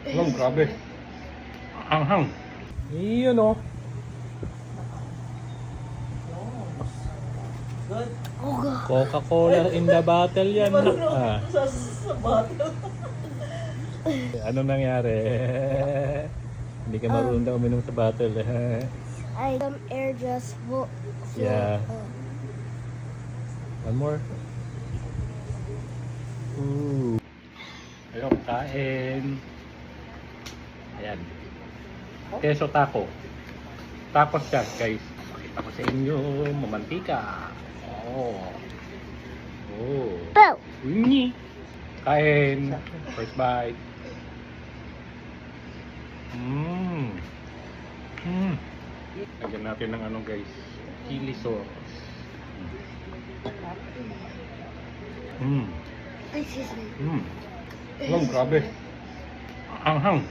Alam, grabe. Anghang. Iyon o. Coca-Cola in the bottle yan. Sa bottle. Ano nangyari? Hindi ka marunong daw uminom sa bottle. I air just full. Yeah. One more. Ooh. Ayun, kain. Ayan. Queso taco. Tacos siya, guys. Pakita ko sa inyo. Mamantika. Oh. Oh. Bow. Wingy. Kain. First bite. Mmm. Mmm. Lagyan natin ng ano, guys. Chili sauce. Mmm. Excuse me. Mmm. Alam, grabe. Anghang.